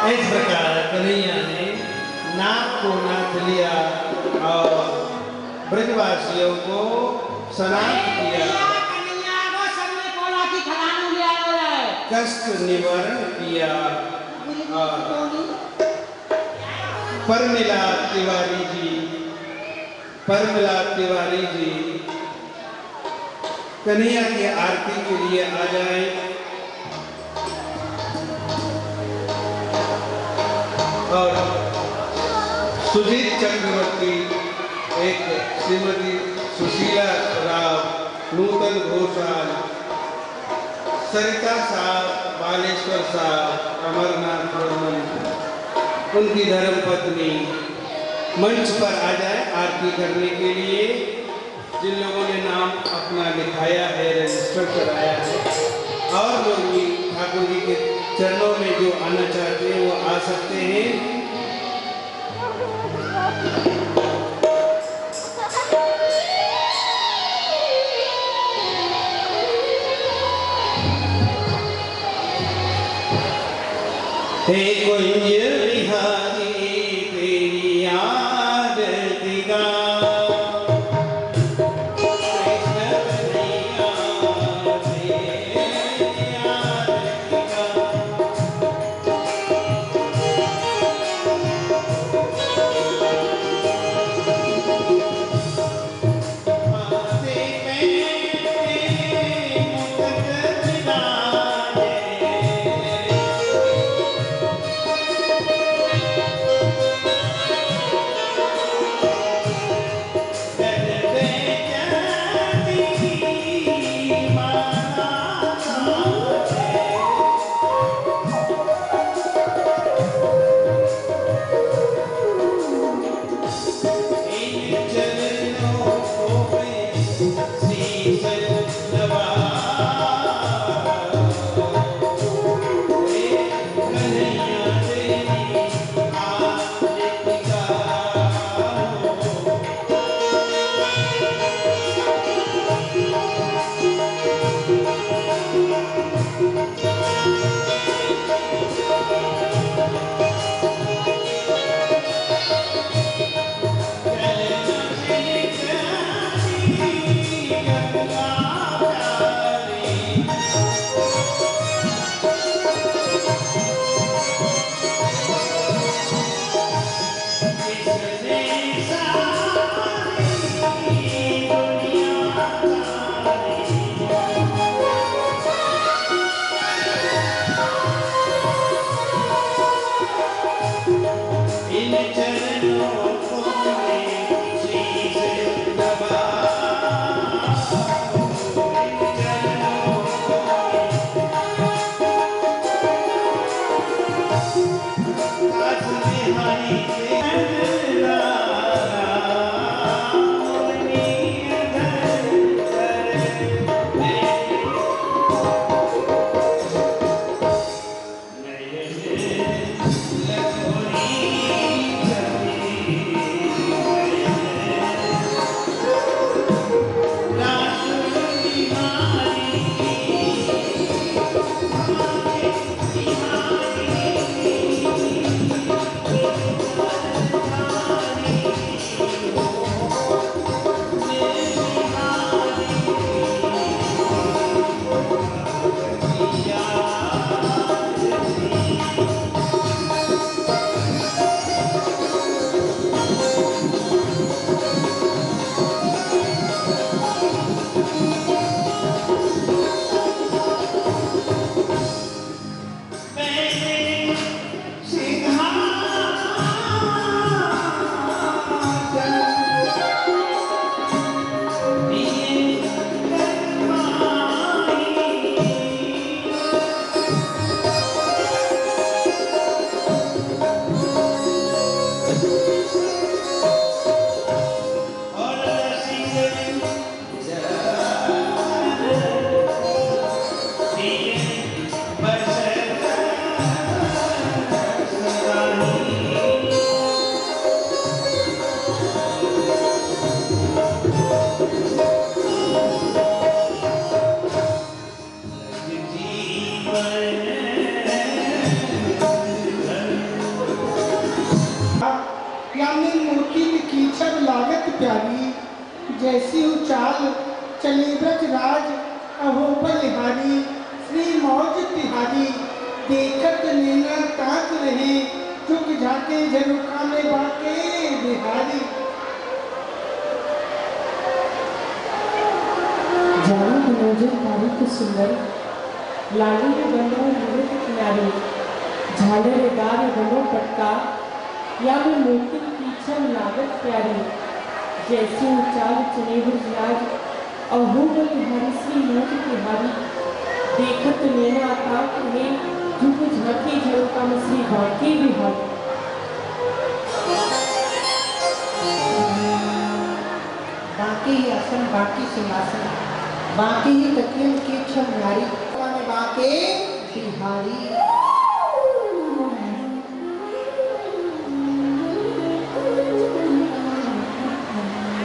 इस प्रकार कन्हैया ने नाग को नाथ लिया और ब्रजवासियों को स्नान किया, कष्ट निवारण किया। और परमिला तिवारी जी कन्हैया की आरती के लिए आ जाए। और सुजीत चक्रवर्ती, एक श्रीमती सुशीला राव, नूतन घोषाल, सरिता साहब, बालेश्वर साहब, अमरनाथ वर्मन, उनकी धर्मपत्नी मंच पर आ जाए आरती करने के लिए। जिन लोगों ने नाम अपना लिखाया है, रजिस्टर कराया है, और लोग भी ठाकुर जी के चरणों में जो आना चाहते हैं वो आ सकते हैं। हे कुंज बिहारी तेरी याद दिगा, जैसी उचाल चले ब्रज राज अहो बलिहारी श्री मौज तिहारी देखत नैना ताक रहे झुक जाके झरोखा में बाके बिहारी। जानो मनोजन तारीख सुंदर लाली में बंधो मुरे के किनारे झालर दार बनो पटका या में मोती पीछम लागत प्यारी जैसी उचाल चले ब्रजराज अहो बलिहारी श्री मौज तिहारी देखत नैना ताक रहे झुक झाके झरोखा में श्री बाके बिहारी। बाकी ही आसन बाकी सिंहासन बाकी ही तकियन की छम नारी में बाके बिहारी।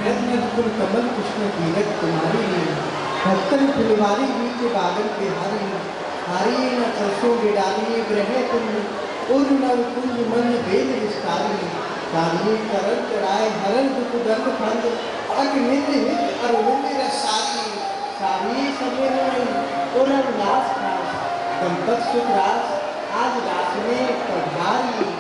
रत्न कमल कृष्ण कीरत कुमारी भक्तन फुलवारी बीच बादल बिहारी हारी न सरसों बिडाली ग्रह कुंज उर नव कुंज मन वेद विस्तारी काली करन चढ़ाए हरन दुख दर्द फंद अग्नित हित अरविंद रसारी सारी समय में और उल्लास खास संपत सुख रास आज रास में पधारी।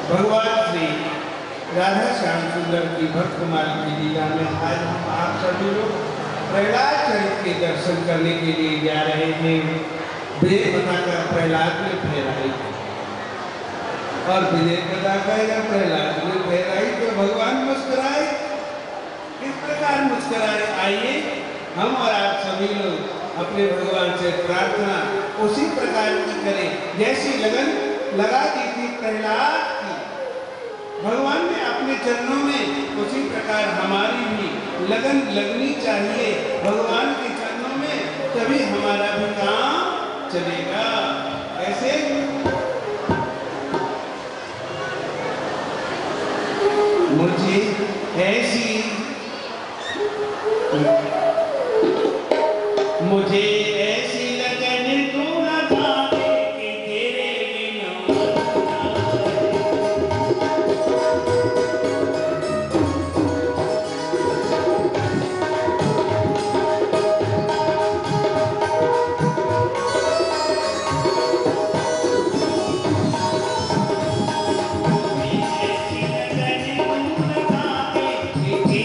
भगवान श्री राधा श्याम सुंदर की भक्तमाल की लीला में आज हम आप सभी लोग प्रहलाद चरित्र के दर्शन करने के लिए जा रहे हैं। वेद बताकर प्रहलाद में फहराई और विवेक बताकर प्रहलाद में फहराई तो भगवान मुस्कुराए। किस प्रकार मुस्कुराए, आइए हम और आप सभी लोग अपने भगवान से प्रार्थना उसी प्रकार की करें जैसी लगन लगा दी थी प्रहलाद की भगवान ने अपने चरणों में, उसी प्रकार हमारी भी लगन लगनी चाहिए भगवान के चरणों में, तभी हमारा भी काम चलेगा। ऐसे मुझे ऐसी लगन तू न जाने कि तेरे बिना कि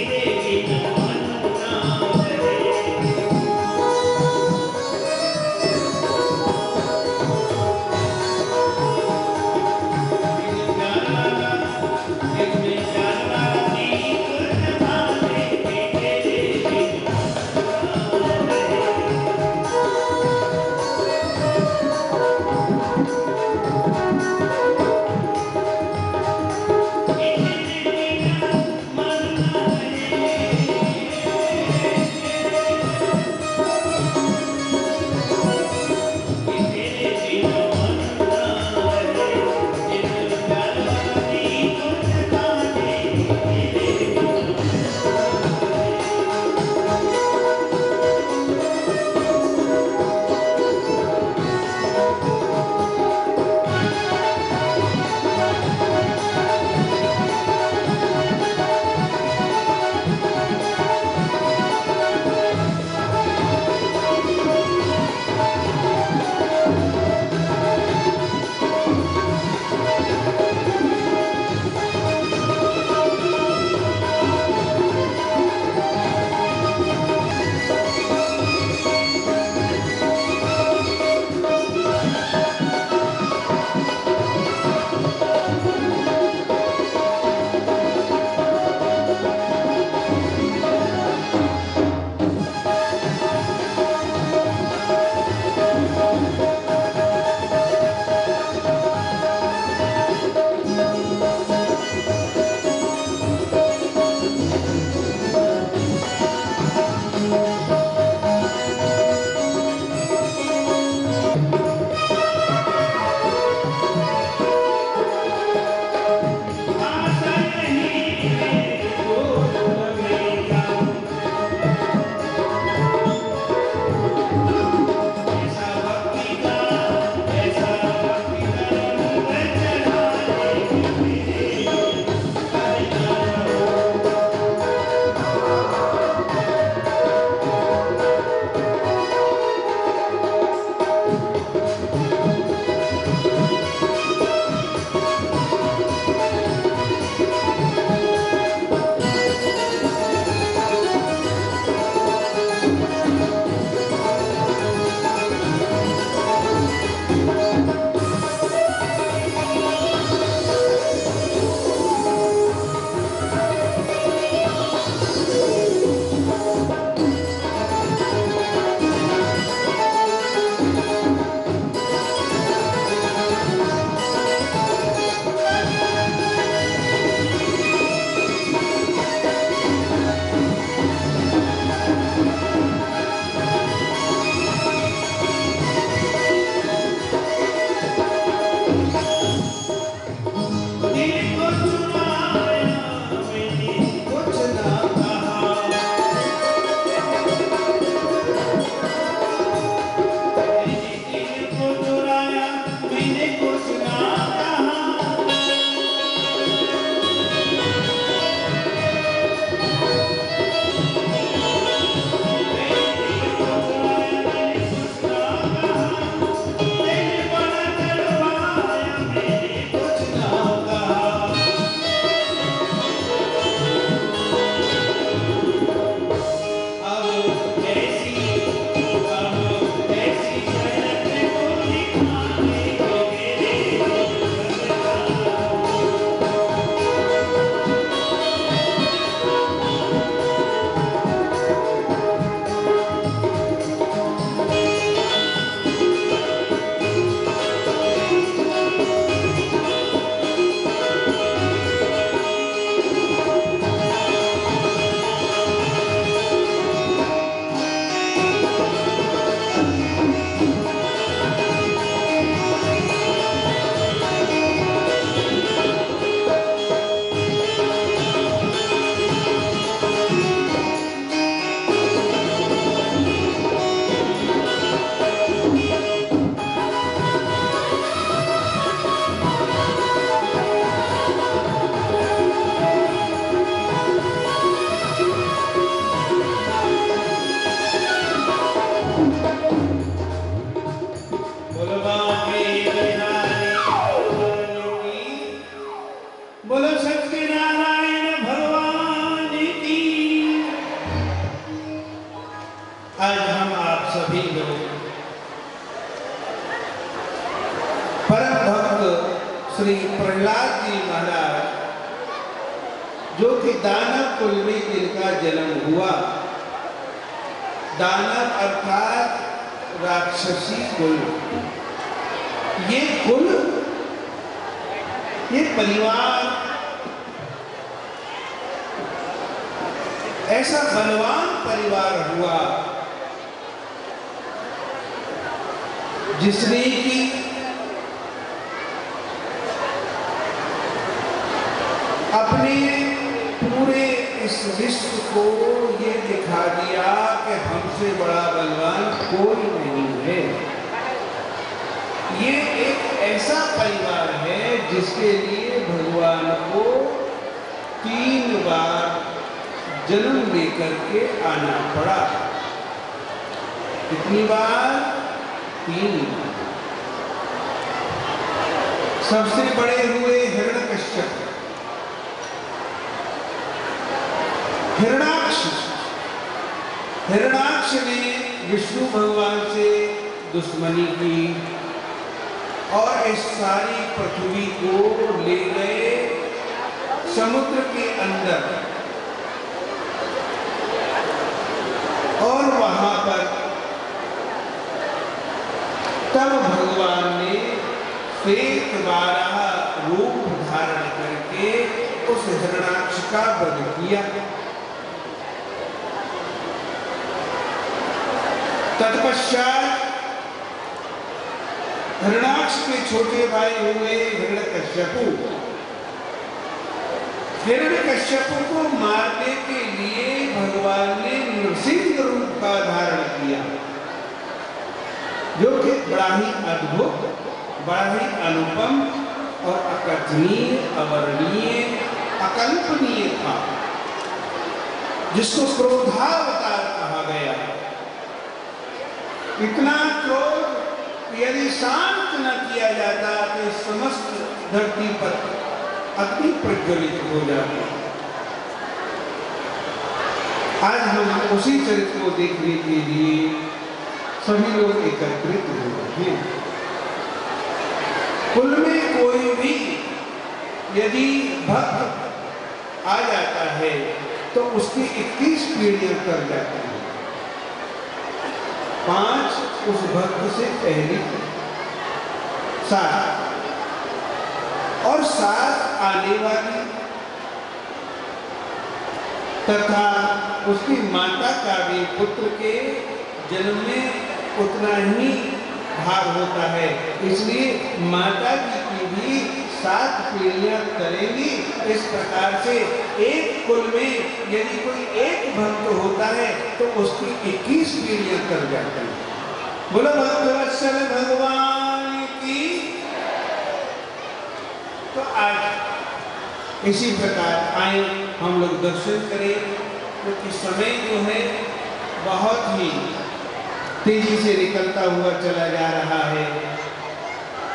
बोलो सत्यनारायण भगवान की। आज हम आप सभी लोग परम भक्त श्री प्रहलाद जी महाराज, जो कि दानव कुल में जिनका जन्म हुआ, दानव अर्थात राक्षसी कुल, ये कुल, ये परिवार ऐसा बलवान परिवार हुआ जिसने कि अपने पूरे इस विश्व को ये दिखा दिया कि हमसे बड़ा बलवान कोई नहीं है। ये एक ऐसा परिवार है जिसके लिए भगवान को 3 बार जन्म लेकर के आना पड़ा। कितनी बार? 3 बार। सबसे बड़े हुए हिरण्यकश्यप, हिरण्याक्ष। हिरण्याक्ष ने विष्णु भगवान से दुश्मनी की और इस सारी पृथ्वी को ले गए समुद्र के अंदर, और वहां पर तब भगवान ने श्वेत वाराह रूप धारण करके उस हिरण्याक्ष का वध किया। तत्पश्चात हिरण्याक्ष के छोटे भाई हुए हिरण्यकश्यपु। हिरण्यकश्यपु को मारने के लिए भगवान ने नृसिंह रूप का धारण किया, जो कि बड़ा ही अद्भुत, बड़ा ही अनुपम और अकथनीय, अवर्णनीय, अकल्पनीय था, जिसको क्रोधावतार कहा गया। इतना क्रोध यदि शांत न किया जाता तो समस्त धरती पर अग्नि प्रज्वलित हो जाती। आज हम उसी चरित्र को देखने के लिए सभी लोग एकत्रित हुए हैं। कुल में कोई भी यदि भक्त आ जाता है तो उसकी 21 पीढ़ियां कर जाती हैं। 5 उस भक्त से पहली, 7 और 7 आने वाली, तथा उसकी माता का भी पुत्र के जन्म में उतना ही भाग होता है। इसलिए माता जी की भी 7 पीढ़ियां करेंगी। इस प्रकार से एक कुल में यदि कोई एक भक्त होता है तो उसकी 21 पीढ़ियां कर जाती हैं। बोलो भक्तवत्सल भगवान की। तो आज इसी प्रकार आए हम लोग दर्शन करें, क्योंकि समय जो है बहुत ही तेजी से निकलता हुआ चला जा रहा है।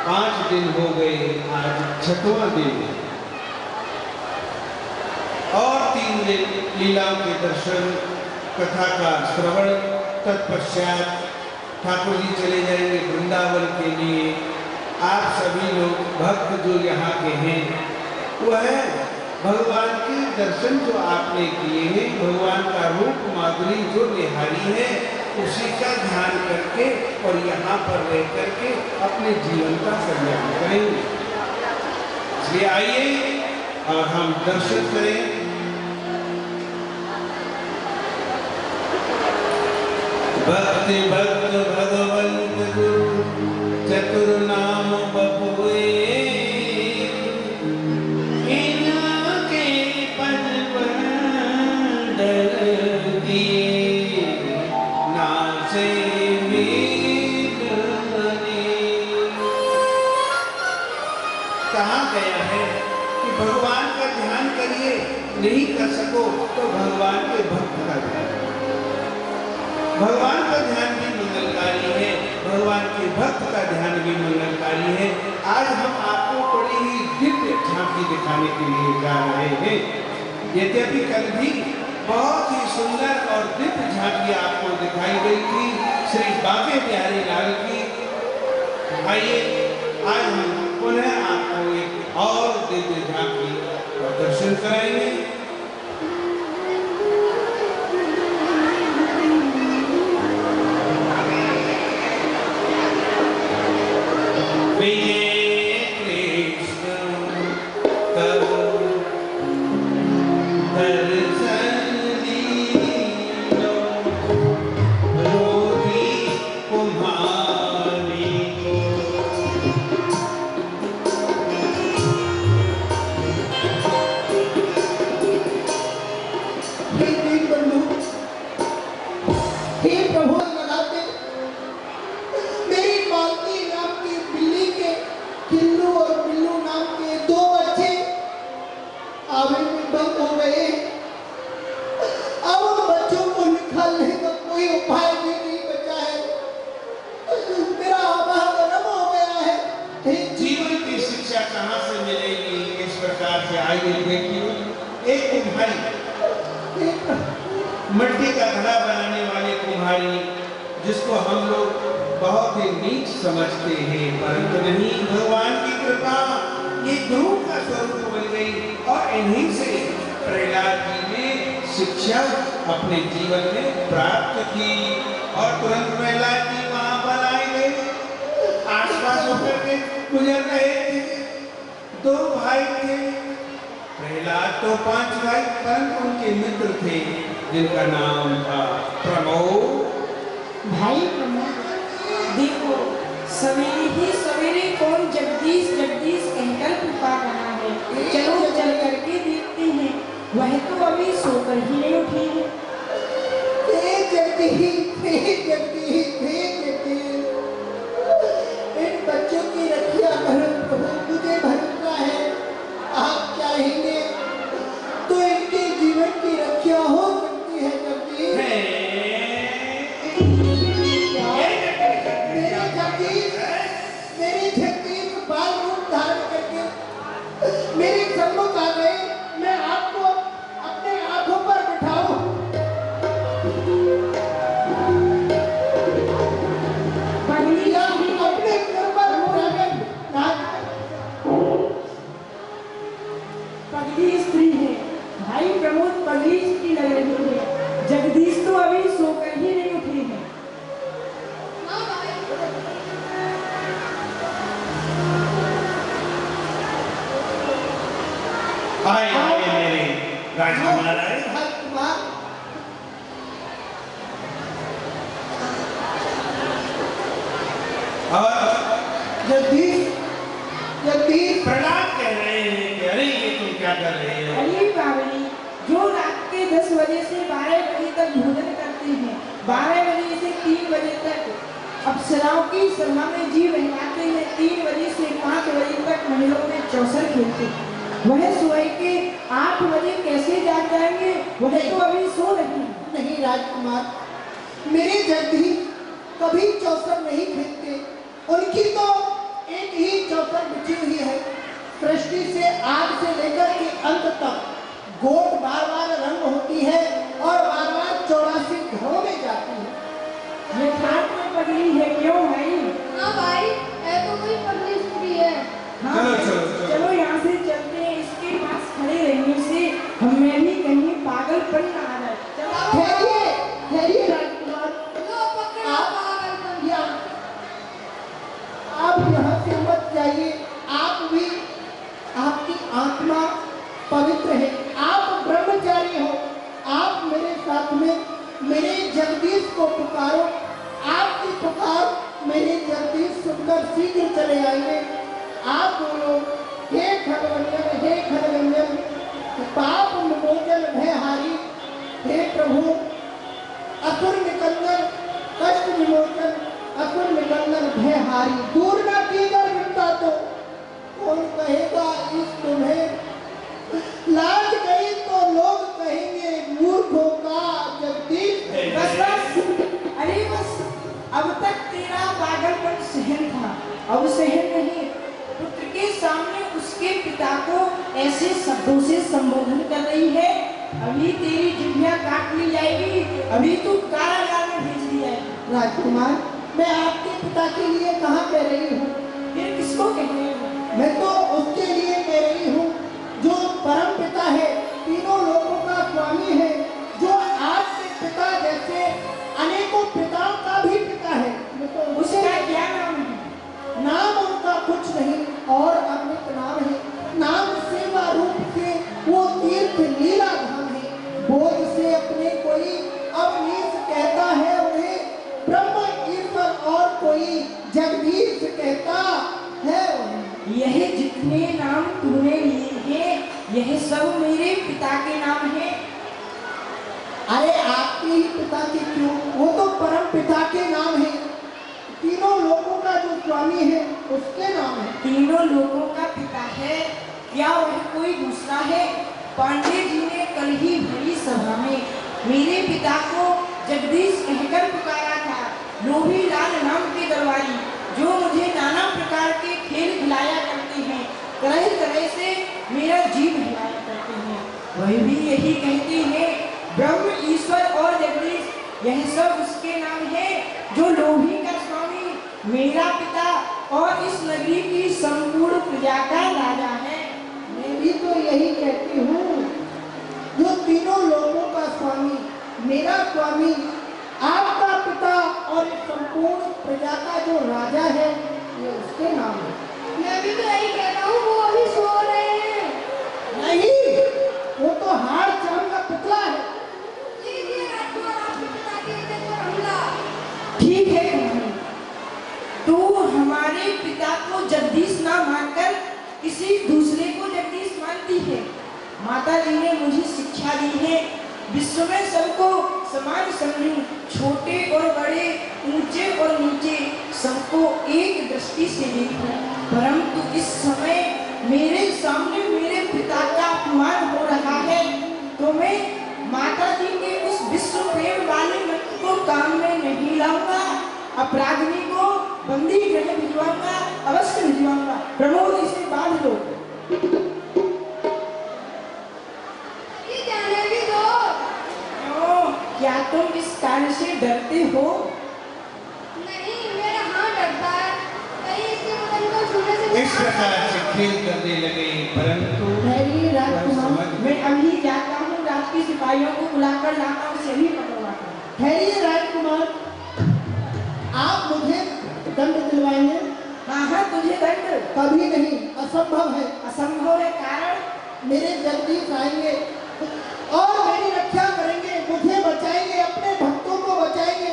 5 दिन हो गए, आज 6वां दिन और 3 दिन लीलाओं के दर्शन, कथा का श्रवण। तत्पश्चात ठाकुर जी चले जाएंगे वृंदावन के लिए। आप सभी लोग भक्त जो यहाँ के हैं, वह भगवान के दर्शन जो आपने किए हैं, भगवान का रूप माधुरी जो निहारी है, उसी का ध्यान करके और यहाँ पर रह करके अपने जीवन का कल्याण करेंगे। इसलिए आइए और हम दर्शन करें। भक्ति भक्त भगवंत गुरु चतुर नाम बपुए, इनके पद बंदर दिए, नासे मीत बने। कहा गया है कि भगवान का ध्यान करिए, नहीं कर सको तो भगवान के भक्त का ध्यान। भगवान का ध्यान भी मंगलकारी है, भगवान के भक्त का ध्यान भी मंगलकारी है। आज हम आपको बड़ी ही दिव्य झांकी दिखाने के लिए जा रहे हैं। यद्यपि कल भी बहुत ही सुंदर और दिव्य झांकी आपको दिखाई गई थी श्री बांके बिहारी लाल की। आइए आज हम पुनः आपको एक और दिव्य झांकी का दर्शन कराएंगे। मट्टी का घड़ा बनाने वाले कुम्हारी, जिसको हम लोग बहुत ही नीच समझते हैं, परंतु नहीं, भगवान की कृपा ये गुरु का स्वरूप बन गई और इन्हीं से प्रहलाद जी ने शिक्षा अपने जीवन में प्राप्त की। और तुरंत प्रहलाद जी वहां पर आए गए, आसपास होकर के गुजर रहे थे। दो भाई थे, प्रहलाद तो 5 भाई, परंतु उनके मित्र थे जिनका नाम था प्रमोद। भाई प्रमोद, देखो सवेरे ही सवेरे कौन जगदीश जगदीश कहकर पुकार रहा है। चलो चल करके देखते हैं, वह तो अभी सोकर ही नहीं उठी है। इन बच्चों की रक्षा करो प्रभु, मुझे भरोसा है आप चाहेंगे तो इनके जीवन की रक्षा हो सकती है। जगदीश, मेरे जगदीश बाल रूप धारण करके मेरे सम्मुख आ गए, मैं आपको अपने आंखों पर बिठाऊं। अपने घर पर पगली स्त्री है, भाई प्रमोद पगली स्त्री लग रही है। जगदीश तो अभी सोकर ही नहीं उठे हैं। आए मेरे राजकुमार आए। जगदीश प्रहलाद कह रहे हैं कि अरे ये तुम क्या कर रहे हो? अरे बावली, जो रात के 10 बजे से 12 बजे तक भोजन करते हैं, 12 बजे से 3 बजे तक अप्सराओं की सभा में जी बहलाते हैं, 3 बजे से 5 बजे तक महिलाओं में चौसर खेलते हैं, वह सोए के 8 बजे कैसे जाग जाएंगे? वह तो अभी सो रही। नहीं राजकुमार, मेरे जगदीश कभी चौसर नहीं खेलते, उनकी तो एक ही चौसर बिछी हुई है। सृष्टि से आग से लेकर के अंत तक गोट बार बार रंग होती है और बार बार 84 घरों में जाती है। ये खाट में पगली है क्यों भाई? हाँ भाई, ये तो कोई पगली स्त्री है। हाँ, चलो यहाँ से चलते हैं, इसके पास खड़े रहने से हमें भी कहीं पागलपन ना आ जाए। ठहरिए राजकुमार, आप यहाँ से मत जाइए। आप भी, आपकी आत्मा पवित्र है, आप ब्रह्मचारी हो। आप मेरे साथ में मेरे जगदीश को पुकारो, आपकी पुकार मेरे जगदीश सुनकर शीघ्र चले आएंगे। आप बोलो, हे खलवंजन, हे खलवंजन, पाप विमोचन भयहारी, हे प्रभु असुर निकंदन, कष्ट विमोचन, असुर निकंदन भयहारी। दूर न कीकर विपदा तो कौन कहेगा इस तुम्हें, लाज गई तो लोग कहेंगे मूर्खों का जगदीश। बस बस, अरे बस, अब तक तेरा पागलपन सहन था, अब सहन नहीं। ऐसे शब्दों से संबोधन कर रही है? अभी तेरी जिह्वा काट ली जाएगी, अभी तू कारागार में भेज दी जाएगी। राजकुमार, मैं आपके पिता के लिए कहाँ कह रही हूँ? फिर किसको कह रही हूँ? मैं तो उसके लिए कह रही हूँ जो परम पिता है, तीनों लोगों का स्वामी है, जो आपके पिता जैसे अनेकों पिताओं का भी पिता है। मैं तो उसका क्या नाम है? नाम उनका कुछ नहीं और अमृत नाम है। नाम सेवा रूप से वो तीर्थ लीला धाम है। बोध से अपने कोई अवनीश कहता है उन्हें ब्रह्म ईश्वर, और कोई जगदीश कहता है उन्हें। यह जितने नाम तूने लिए हैं, यह सब मेरे पिता के नाम हैं। अरे आपके ही पिता के क्यों, वो तो परम पिता के नाम है। तीनों लोगों का जो स्वामी है उसके नाम है। तीनों लोगों का पिता है, क्या वह कोई दूसरा है? पांडे जी ने कल ही भरी सभा में मेरे पिता को जगदीश कहकर पुकारा था। लोभी लाल नाम के दरबारी जो मुझे नाना प्रकार के खेल खिलाया करते हैं, तरह तरह से मेरा जीव हिलाया करते हैं, वह भी यही कहते हैं ब्रह्म ईश्वर और जगदीश, यह सब उसके नाम है जो लोभी का स्वामी, मेरा पिता और इस नगरी की संपूर्ण प्रजा का राजा है। मैं भी तो यही कहती हूँ, जो तीनों लोगों का स्वामी, मेरा स्वामी, आपका पिता और इस संपूर्ण प्रजा का जो राजा है, ये उसके नाम है। मैं भी तो यही कह रहा हूँ, वो अभी सो रहे हैं। नहीं, वो तो हाड़ चांद का पुतला है। लीजिए राजकुमार, आपके पिता की इज्जत पर हमला। ठीक है कुमारी, तू हमारे पिता को जगदीश ना मानकर किसी दूसरे को जगदीश मानती है। माता जी ने मुझे शिक्षा दी है, विश्व में सबको समान समझूं, छोटे और बड़े, ऊंचे और नीचे, सबको एक दृष्टि से देखूं। परंतु इस समय मेरे सामने मेरे पिता का अपमान हो रहा है, तो मैं माता जी के उस विश्व प्रेम वाले मंत्र को काम में नहीं लाऊंगा। अपराधी को बंदी गृह भिजवाऊंगा, अवश्य भिजवाऊंगा। प्रमोद, इसे बांध दो। ये जाने भी दो। क्या तुम इस कार्य से डरते हो? नहीं, मेरा हाथ डरता है, कहीं इसके बदन को छूने से इस प्रकार से खेल करने लगे, परंतु नहीं राजकुमार, मैं अभी जाता हूँ, रात की सिपाहियों को बुलाकर लाता हूँ, सभी पकड़वाता हूँ। ठहरिए राजकुमार, आप मुझे दंड दिलवाएंगे? हाँ, तुझे दंड कभी नहीं, असंभव है। असंभव है, कारण मेरे जगदीश आएंगे और मेरी रक्षा करेंगे, मुझे बचाएंगे, अपने भक्तों को बचाएंगे।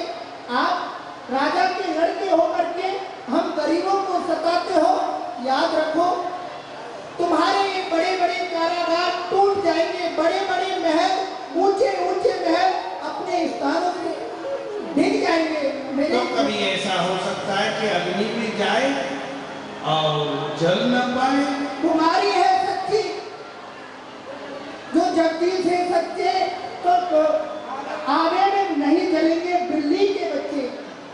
आप राजा के लड़के होकर के हम गरीबों को सताते हो, याद रखो तुम्हारे ये बड़े बड़े कारागार टूट जाएंगे, बड़े बड़े महल, ऊंचे ऊंचे महल अपने स्थानों से डिग जाएंगे। तो कभी ऐसा हो सकता है कि अग्नि भी जाए और जल न पाए। तुम्हारी है सच्ची, जो जगदीश है सच्चे, तो आगे में नहीं जलेंगे बिल्ली के बच्चे।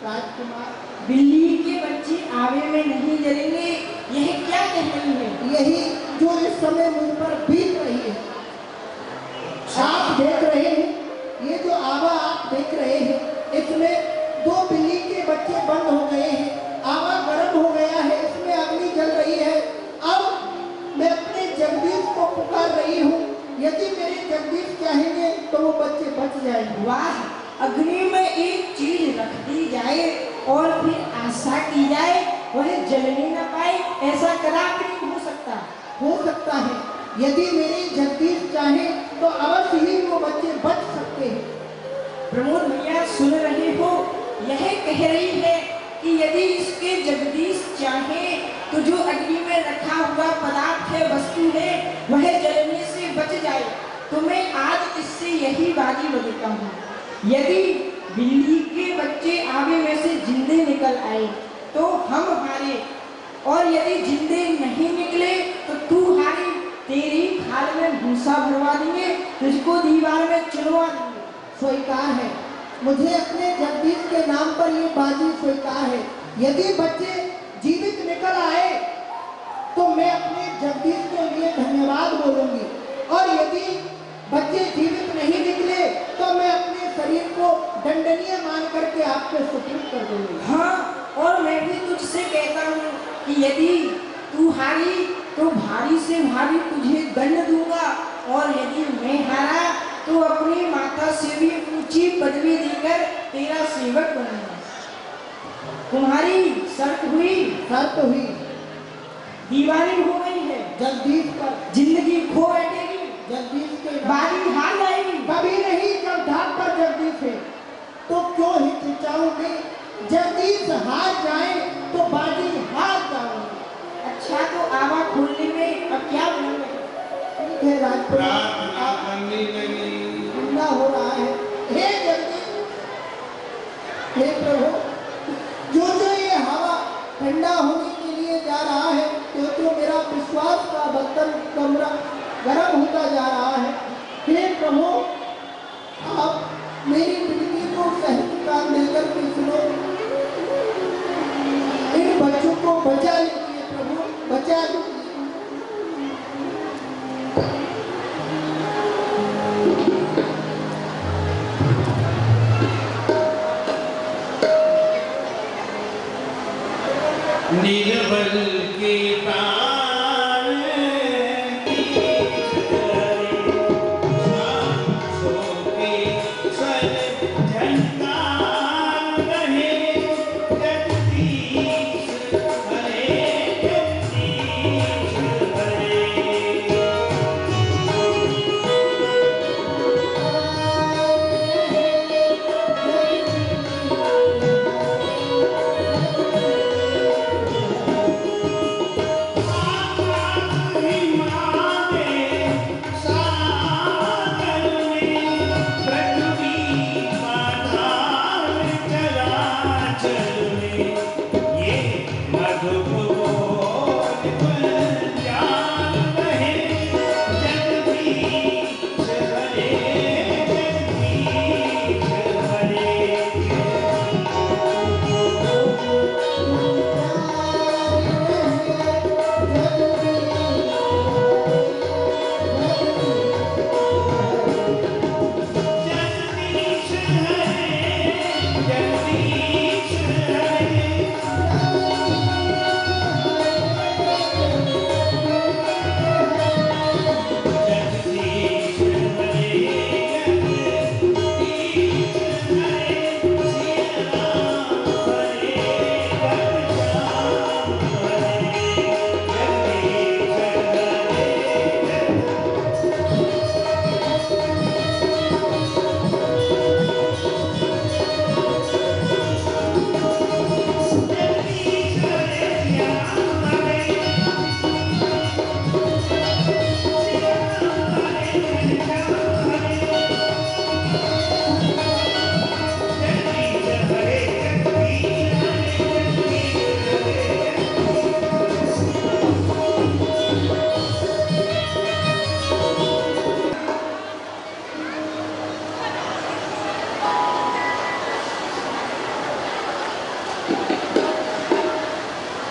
राजकुमार, बिल्ली के बच्चे आवे में नहीं जलेंगे, यह क्या कह रही है? यही जो इस समय मुझ पर बीत रही है। आप देख रहे हैं, ये जो आवा आप देख रहे हैं, इसमें 2 बिल्ली के बच्चे बंद हो गए हैं। आवा गर्म हो गया है, इसमें अग्नि जल रही है। अब मैं अपने जगदीश को पुकार रही हूँ, यदि मेरे जगदीश चाहेंगे तो वो बच्चे बच जाएंगे। वाह, अग्नि में एक चीज रख दी जाए और फिर आशा की जाए वह जलने न पाए, ऐसा कदापि नहीं हो सकता। हो सकता है, यदि मेरे जगदीश चाहे तो अवश्य ही वो बच्चे बच सकते हैं। प्रमोद भैया, सुन रहे हो? यह कह रही है कि यदि इसके जगदीश चाहे तो जो अग्नि में रखा हुआ पदार्थ है, वस्तु है, वह जलने से बच जाए। तो मैं आज इससे यही बाजी बजाता हूँ, यदि बिल्ली के बच्चे आगे में से जिंदे निकल आए तो हम हारे, और यदि जिंदे नहीं निकले तो तू हारी। तेरी खाल में भूसा भरवा देंगे, तुझको दीवार में चुनवा देंगे। स्वीकार है, मुझे अपने जगदीश के नाम पर ये बाजी स्वीकार है। यदि बच्चे जीवित निकल आए तो मैं अपने जगदीश के लिए धन्यवाद बोलूंगी, और यदि बच्चे जीवित नहीं निकले तो मैं अपने शरीर को दंडनीय मान करके आपके सुपुर्द कर दूंगी। हाँ, और मैं भी तुझसे कहता हूँ कि यदि तू हारी तो भारी से भारी तुझे दंड दूंगा, और यदि मैं हारा तो अपनी माता से भी ऊंची पदवी देकर तेरा सेवक बनूंगा। तुम्हारी शर्त हुई? शर्त हुई। दीवानी हो गई है, जगदीश पर जिंदगी खो बैठेगी, जगदीश के बाजी हार जाएगी। कभी नहीं, जब ढाक पर जगदीश है तो क्यों हिचकिचाओगे? जगदीश हार जाए तो बाजी हार जाओगे। अच्छा, तो आवा खोलने में अब क्या बनूंगा? प्रार्थना करनी लगी। हमला हो रहा है। हे जगदीश, हे प्रभु, जो जो ये हवा ठंडा होने के लिए जा रहा है, तो मेरा विश्वास का बर्तन कमरा गर्म होता जा रहा है। हे प्रभु, आप मेरी विनती को सही कान देकर के सुनो। इन बच्चों को बचा लीजिए प्रभु, बचा लीजिए। निर्बल के प्राण तीर्थ धरे, सांसों के स्वर झंकार रहे, जगदीश हरे, जगदीश हरे।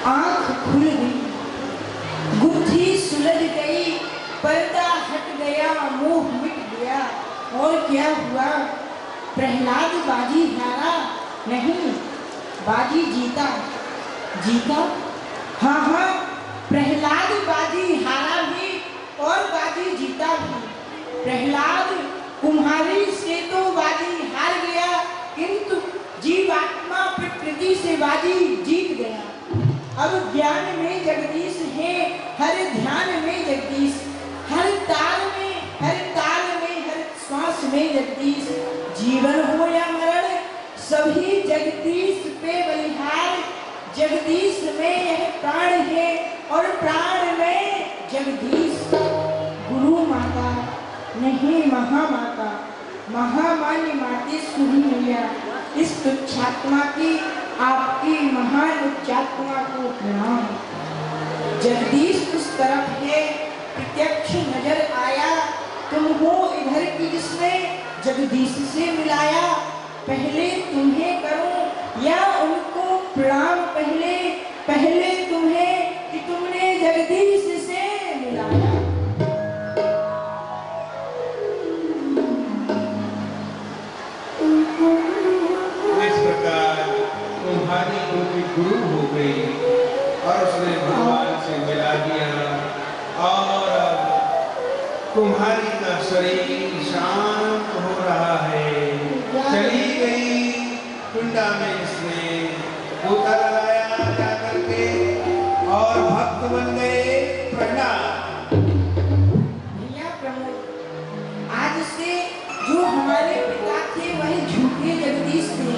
आंख खुल गई, गुत्थी सुलझ गई, पर्दा हट गया, मुंह मिट गया। और क्या हुआ? प्रहलाद बाजी हारा नहीं, बाजी जीता। जीता? हाँ हाँ, प्रहलाद बाजी हारा भी और बाजी जीता भी। प्रहलाद कुम्हारी से तो बाजी हार गया, किंतु जीवात्मा प्रकृति से बाजी जीत गया। अब ज्ञान में जगदीश है, हर ध्यान में जगदीश, हर ताल में, हर श्वास में जगदीश। जीवन हो या मरण, सभी जगदीश पे बलिहार। जगदीश में यह प्राण है और प्राण में जगदीश। गुरु माता नहीं महामाता, महामान्य मातेश्वरी मैया, इस तुच्छात्मा की, आपकी महान उच्चात्मा को प्रणाम। जगदीश उस तरफ है, प्रत्यक्ष नजर आया, तुम हो इधर की जिसने जगदीश से मिलाया। पहले तुम्हें करूं या उनको प्रणाम? पहले तुम्हें कि तुमने जगदीश से मिलाया। इस प्रकार कुम्हारी उनकी गुरु हो गई और उसने भगवान से मिला दिया और कुम्हारी का शरीर शांत हो रहा है। चली गई कुंडा में इसने गोता लगाया जाकर के और भक्त बन गए प्रहलाद। भैया प्रमोद, आज से जो हमारे पिता थे वही झूठे जगदीश थे,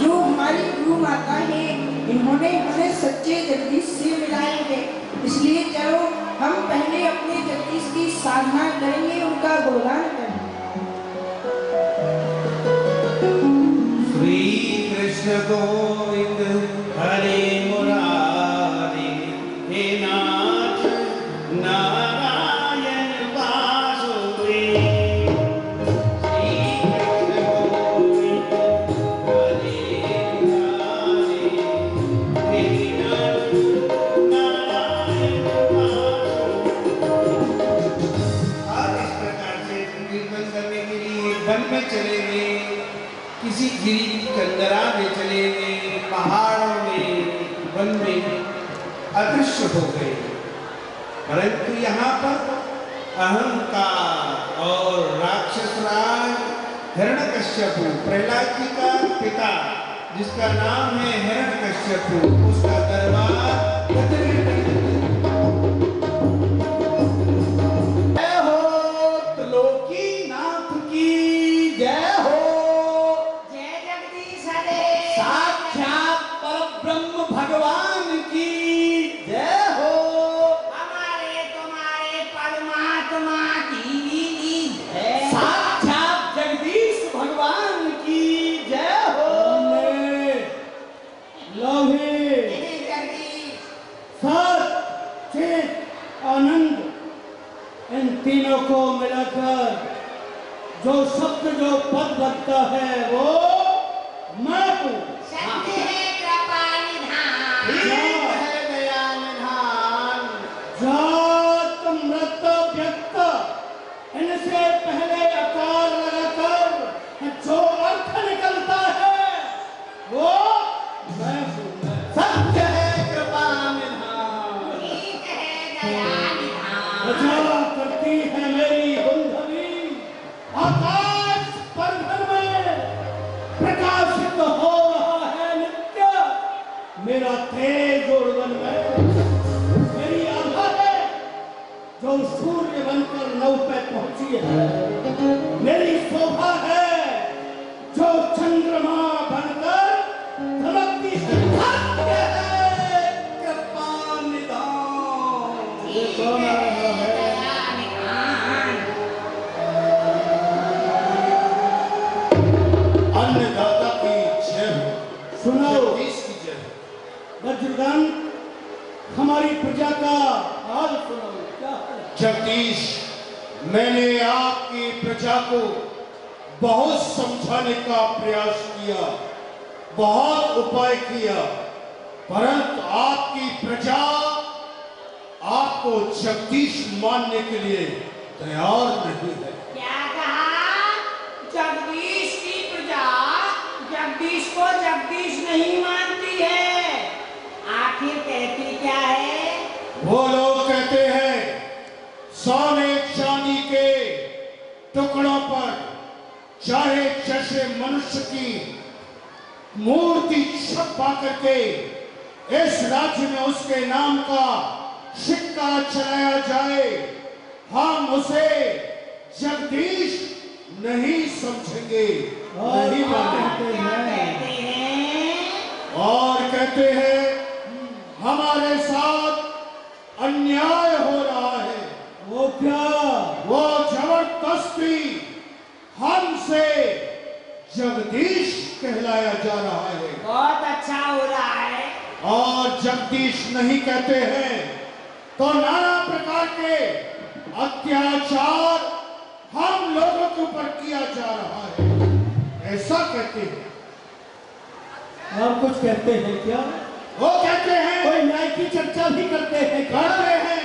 जो हमारी गुरु माता है इन्होंने हमें सच्चे जगदीश से मिलाए हैं। इसलिए चलो हम पहले अपने जगदीश की साधना करेंगे, उनका गुणगान करेंगे। श्री कृष्ण गोविंद हरे मुरारी, हे नाथ नारायण वासुदेव। श्री कृष्ण गोविंद हरे मुरारी, हे नाथ नारायण वासुदेव। और इस प्रकार से कीर्तन करने के लिए वन में चले गए, किसी गिरी कंदरा में चले गए, पहाड़ों में, वन में अदृश्य हो गए। परंतु यहाँ पर अहंकार और राक्षस राज हिरण्यकश्यपु, प्रहलाद जी का पिता जिसका नाम है हिरण्यकश्यपु, उसका दरबार जय हो त्रिलोकीनाथ की जय हो। जय जगदीश हरे। साक्षात परब्रह्म भगवान की जय हो। हमारे तुम्हारे परमात्मा की जय। साक्षात जगदीश भगवान की जय हो। लोहे जय जगदीश। सत चित आनंद, इन तीनों को मिलाकर जो शब्द जो पद बनता है वो मैं हूँ। सत्य है कृपा निधान। ठीक है दया निधान। जात मृत व्यक्त, इनसे पहले अकार लगाकर जो अर्थ निकलता है वो मैं हूँ। सत्य है कृपा निधान। ठीक है दया निधान। रचा करती है मेरी कुंडली, आकाश परघन में प्रकाशित हो रहा है नित्य मेरा तेज उर्वन में। मेरी आभा है जो सूर्य बनकर नौ पे पहुंची है। मेरी शोभा है जो चंद्रमा बनकर धमकती है। सत्य है कृपा निधान। ये कौन आ रहा है? दया निधान। अन्नदाता की जय हो। सुनो जगदीश की जय हो। वज्रदान, हमारी प्रजा का हाल सुनो। क्या हाल है? जगदीश, मैंने आपकी प्रजा को बहुत समझाने का प्रयास किया, बहुत उपाय किया, परंतु आपकी प्रजा आपको जगदीश मानने के लिए तैयार नहीं है। क्या कहा? जगदीश की प्रजा जगदीश को जगदीश नहीं मानती है। आखिर कहती क्या है? वो लोग कहते हैं सोने चांदी के टुकड़ों पर चाहे जैसे मनुष्य की मूर्ति छपा करके इस राज्य में उसके नाम का सिक्का चलाया जाए, हम उसे जगदीश नहीं समझेंगे, नहीं मानेंगे। क्या कहते हैं? और कहते हैं हमारे साथ अन्याय हो रहा है। वो क्या? वो जबरदस्ती हमसे जगदीश कहलाया जा रहा है बहुत अच्छा हो रहा है। और जगदीश नहीं कहते हैं तो नाना प्रकार के अत्याचार हम लोगों के ऊपर किया जा रहा है, ऐसा कहते हैं। आप कुछ कहते हैं क्या? वो कहते हैं, कोई न्याय की चर्चा भी करते हैं क्या? करते हैं।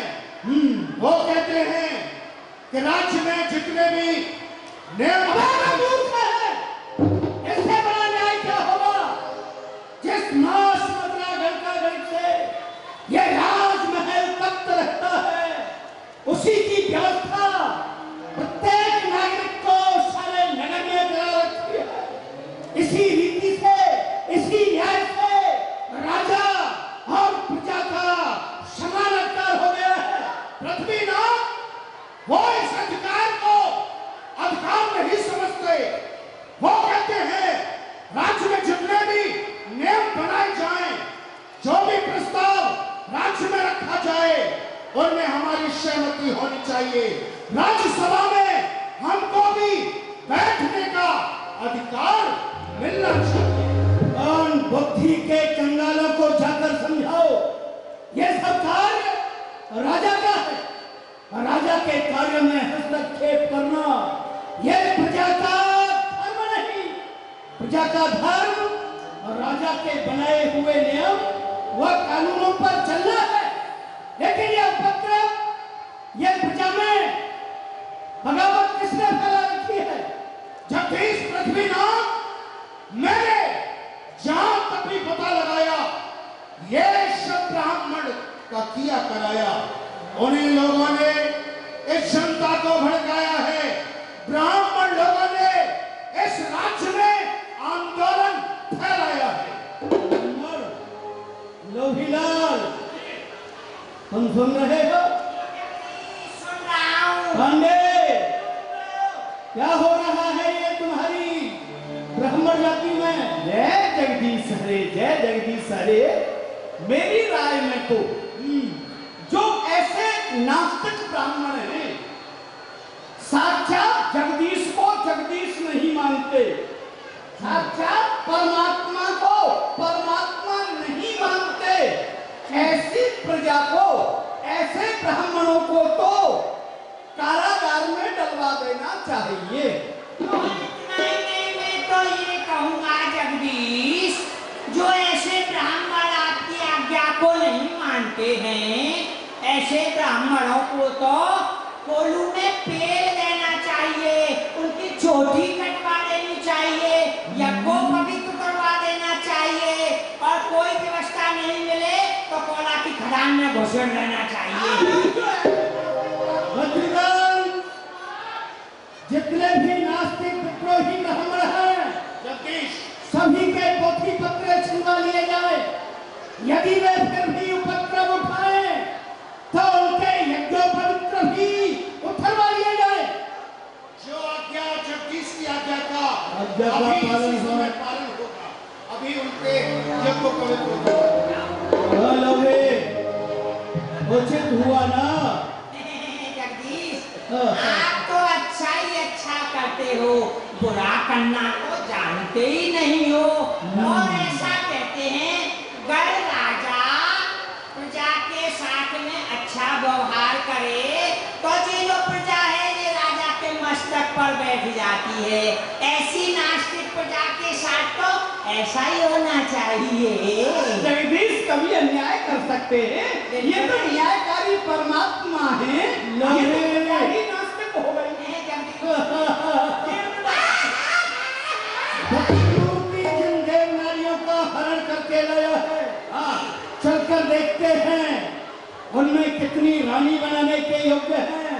वो कहते हैं कि राज्य में जितने भी नियम मूर्ख है, इससे बड़ा न्याय क्या होगा? जिस मास मदरा गढ़ से ये राजमहल तख्त रहता है, उसी की व्यवस्था प्रत्येक नागरिक को सारे नगर में करा रखी है। इसी रीति से, इसी न्याय से राजा और प्रजा का समान अधिकार हो गया है। पृथ्वीनाथ वो इस अधिकार को अधिकार नहीं समझते। वो कहते हैं राज्य में जितने भी नियम बनाए जाएं, जो भी प्रस्ताव राज्य में रखा जाए, उनमें हमारी सहमति होनी चाहिए। राज्यसभा में हमको भी बैठने का अधिकार मिलना चाहिए। कौन बुद्धि के कंगालों को जाकर समझाओ, ये सब कार्य राजा का है। राजा के कार्य में हस्तक्षेप करना यह प्रजा का धर्म नहीं। प्रजा का धर्म और राजा के बनाए हुए नियम व कानूनों पर चलना है। लेकिन यह उपद्रव, यह प्रजा में बगावत किसने फैला रखी है? जगदीश पृथ्वीनाथ, मैंने जहां तक भी पता लगाया, ये सब ब्राह्मण का किया कराया। उन्हीं लोगों ने इस जनता को भड़काया है। ब्राह्मण लोगों ने इस राज्य में आंदोलन फैलाया है। लोहीलाल, तुम सुन रहे हो? सुन रहा हूँ। पांडे, क्या हो रहा है ये तुम्हारी ब्राह्मण जाति में? जय जगदीश हरे, जय जगदीश हरे। मेरी राय में तो जो ऐसे नास्तिक ब्राह्मण हैं, साक्षात जगदीश को जगदीश नहीं मानते, साक्षात परमात्मा को परमात्मा नहीं मानते, ऐसी प्रजा को, ऐसे ब्राह्मणों को तो कारागार में डलवा देना चाहिए। नहीं, मैं तो ये कहूँगा जगदीश, जो ऐसे ब्राह्मण आपकी आज्ञा को नहीं मानते हैं, ऐसे ब्राह्मणों को तो कोलू में पेड़ देना चाहिए, उनकी चोटी कटवा देनी चाहिए, यज्ञों पवित्र करवा देना चाहिए, और कोई व्यवस्था नहीं मिले तो कोला की खदान में घुसेड़ देना चाहिए। भद्रकाल, जितने भी नास्तिक विद्रोही ब्राह्मण हैं, जगदीश, सभी के पोथी पत्र छिनवा लिए जाए। यदि वे फिर भी उपद्रव उठाए तो उनके यज्ञोपवित्र भी उठवा लिए जाए। जो आज्ञा जगदीश की आज्ञा का आज्ञा का अभी पालन इसी समय होगा। पालन होगा। अभी उनके यज्ञ को पवित्र होगा। हेलो वे, उचित हुआ ना? जगदीश, आप तो अच्छा ही अच्छा करते हो, बुरा करना तो जानते ही नहीं हो। और ऐसा कहते हैं, गढ़ राजा प्रजा के साथ में अच्छा व्यवहार करे तो जो प्रजा है ये राजा के मस्तक पर बैठ जाती है। ऐसी नास्तिक प्रजा के साथ तो ऐसा ही होना चाहिए। जगदीश कभी अन्याय कर सकते हैं? ये तो न्यायकारी परमात्मा है। ये तो ही नास्तिक हो गई। जिन देव नारियों का हरण करके लाया है, चलकर देखते हैं उनमें कितनी रानी बनाने के योग्य हैं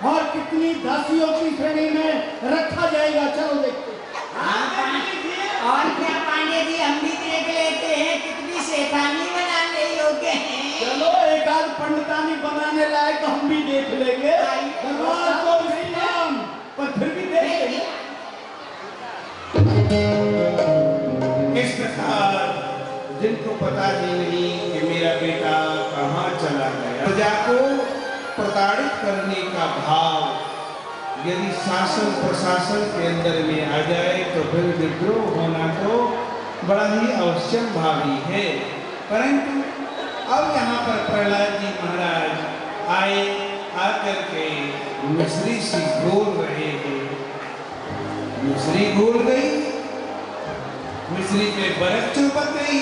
और कितनी दासियों की श्रेणी में रखा जाएगा। चलो देखते हैं। और क्या पांडे जी, हम भी देख लेते हैं कितनी शैतानी बनाने योग्य हैं। चलो एक आध पंडितानी बनाने लायक हम भी देख लेंगे। भगवान को विश्राम, पर फिर भी देख लेंगे। इस प्रकार जिनको पता ही नहीं कि मेरा बेटा कहाँ चला गया, प्रजा को प्रताड़ित करने का भाव यदि शासन प्रशासन के अंदर में आ जाए तो फिर विद्रोह होना तो बड़ा ही अवश्यम भावी है। परंतु अब यहाँ पर प्रहलाद जी महाराज आए, आकर के मिश्री सी घोल रहे हैं। मिश्री घोल गई, मिश्री पे बर्फ चिपक गई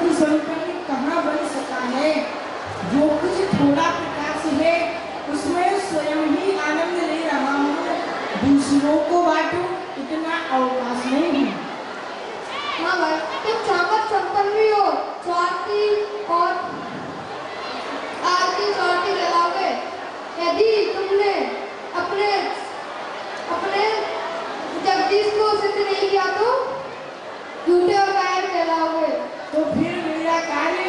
की संपत्ति कहाँ बन सका है। जो कुछ थोड़ा प्रकाश है उसमें स्वयं ही आनंद ले रहा हूँ, दूसरों को बांटूं इतना अवकाश नहीं है। हाँ भाई, तुम चाकत संपन्न भी हो, स्वार्थी और आरती स्वार्थी कहलाओगे। यदि तुमने अपने जगदीश को सिद्ध नहीं किया तो झूठे और कायर कहलाओगे। तो फिर मेरा कार्य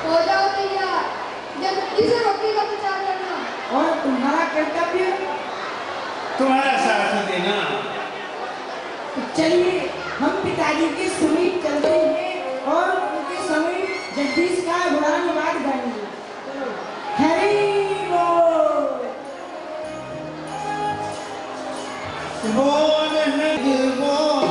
हो जाओ तैयार, जगदीश से भक्ति का प्रचार करना। और तुम्हारा कर्तव्य तुम्हारा साथ देना। तो चलिए हम पिताजी के समीप चलते हैं और उनके समीप जगदीश का गुणानुवाद गाएंगे। हरि बोल। बोल हरि बोल।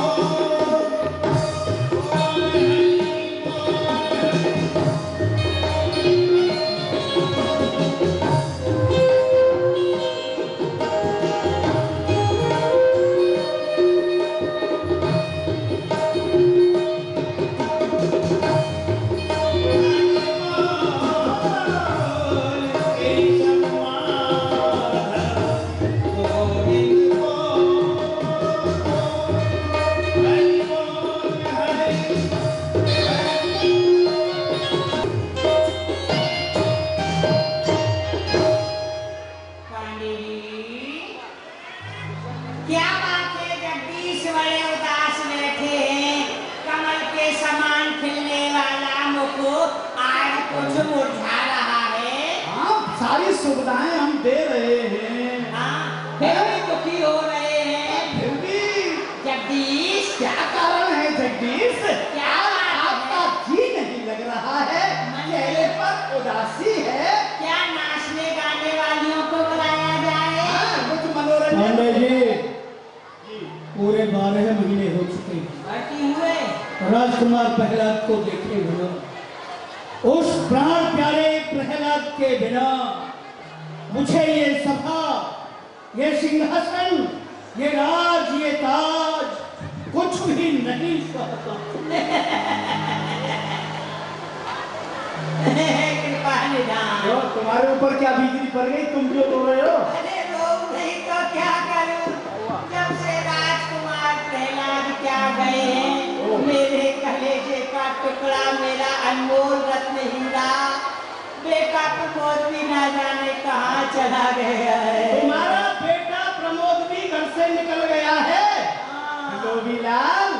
सारी सुविधाएं हम दे रहे हैं। हाँ, फिर भी दुखी हो रहे हैं। फिर भी जगदीश, क्या कारण है जगदीश? क्या आपका जी नहीं लग रहा है, चेहरे पर उदासी है। क्या नाचने गाने वालियों को बुलाया जाए? कुछ मनोरंजन। पांडे जी, पूरे 12 महीने हो चुके हैं भर्ती हुए राजकुमार प्रहलाद को देखे बिना, उस प्राण प्यारे प्रहलाद के बिना मुझे ये सभा, ये सिंहासन, ये राज, ये ताज कुछ भी नहीं सहता। कृपा निधान। तुम्हारे ऊपर क्या बिजली पड़ गई, तुम क्यों रो रहे हो? अरे रोग नहीं तो क्या करूं, जब से राजकुमार प्रहलाद क्या गए हैं, मेरे कलेजे का टुकड़ा, मेरा अनमोल रत्न हीरा बेटा प्रमोद भी ना जाने कहाँ चला गया है। तुम्हारा बेटा प्रमोद भी घर से निकल गया है। लोभीलाल,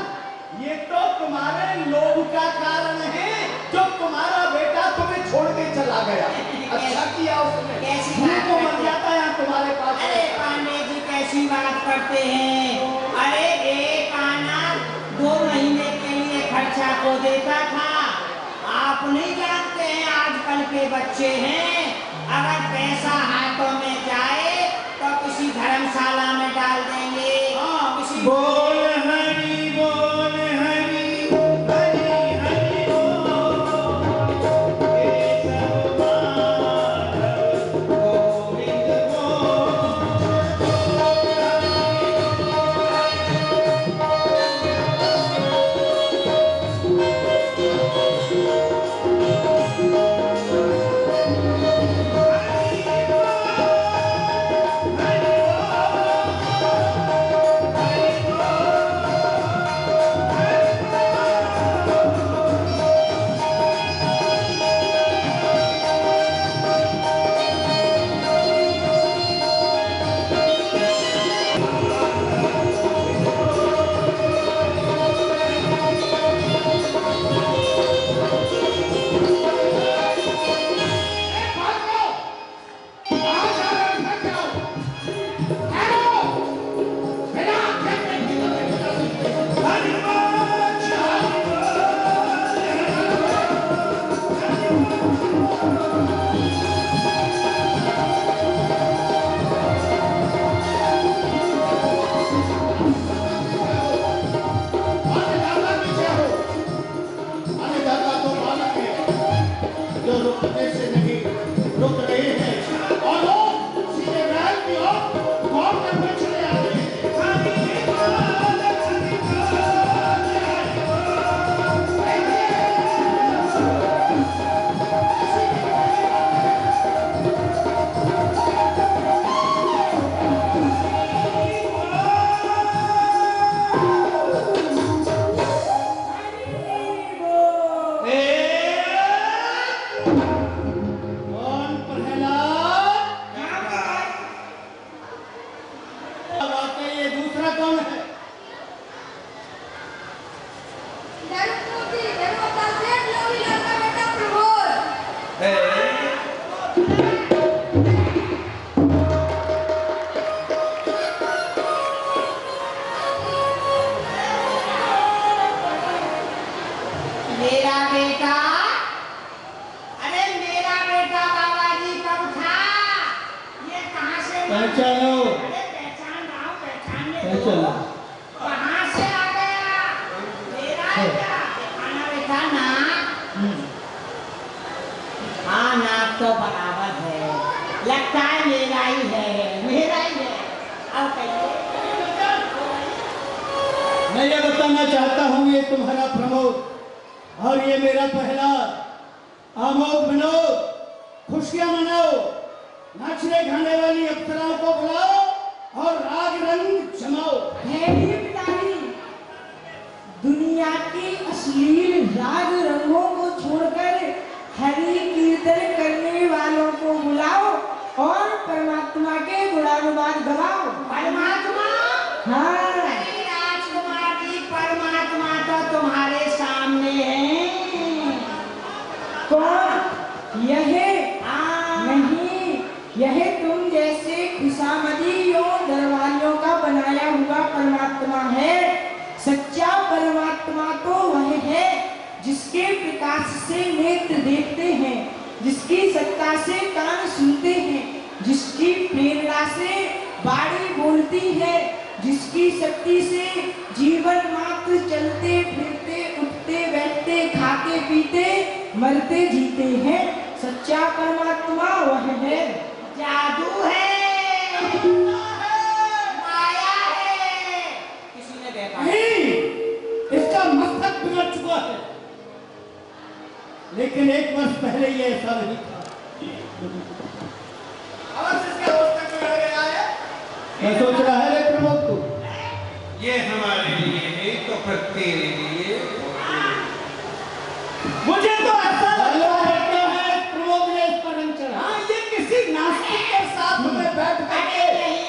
ये तो तुम्हारे लोभ का कारण है, जो तुम्हारा बेटा तुम्हें छोड़ के चला गया। अच्छा किया उसने, कैसी वो बात तो मर करते जाता है तुम्हारे पास। अरे पांडे जी कैसी बात करते हैं। अरे एक आना 2 महीने के लिए खर्चा को देता था। आप नहीं जानते हैं आजकल के बच्चे हैं, अगर पैसा हाथों में जाए तो किसी धर्मशाला में डाल देंगे, किसी बोल हरि बोल हरि हरि हरि बोल। केशव माधव गोविंद तो बराबर है, लगता है मेरा ही है, मेरा ही है। अब कहिए। मैं ये बताना चाहता हूँ, ये तुम्हारा प्रमोद और ये मेरा पहला आमोद विनोद, खुशियां मनाओ, नाचने गाने वाली अप्सराओं को बुलाओ और राग रंग जमाओ। पिताजी, दुनिया की अश्लील राग रंगों को छोड़कर हरि कीर्तन करने वालों को बुलाओ और परमात्मा के गुणानुवाद गवाओ। परमात्मा? हाँ। अरे राजकुमार जी, परमात्मा तो तुम्हारे सामने है। कौन? यह नहीं, यह तुम जैसे खुशामदियों दरबारियों का बनाया हुआ परमात्मा है। सच्चा परमात्मा तो वह है जिसके प्रकाश से नेत्र देखते हैं, जिसकी सत्ता से कान सुनते हैं, जिसकी प्रेरणा से वाणी बोलती है, जिसकी शक्ति से जीवन मात्र चलते फिरते उठते बैठते खाते पीते मरते जीते हैं। सच्चा परमात्मा वह है। जादू है, माया है, किसी ने देखा नहीं, इसका मस्तक बिगड़ चुका है, लेकिन 1 वर्ष पहले ये ऐसा नहीं था। अवश्य इसका मस्तक बिगड़ गया है। क्या सोच रहा है रे प्रमोद तू? ये हमारे लिए नहीं तो फिर तेरे लिए। मुझे तो ऐसा लगता है प्रमोद ने इस पर रंग चढ़ा। हाँ, ये किसी नास्तिक के साथ में बैठ करके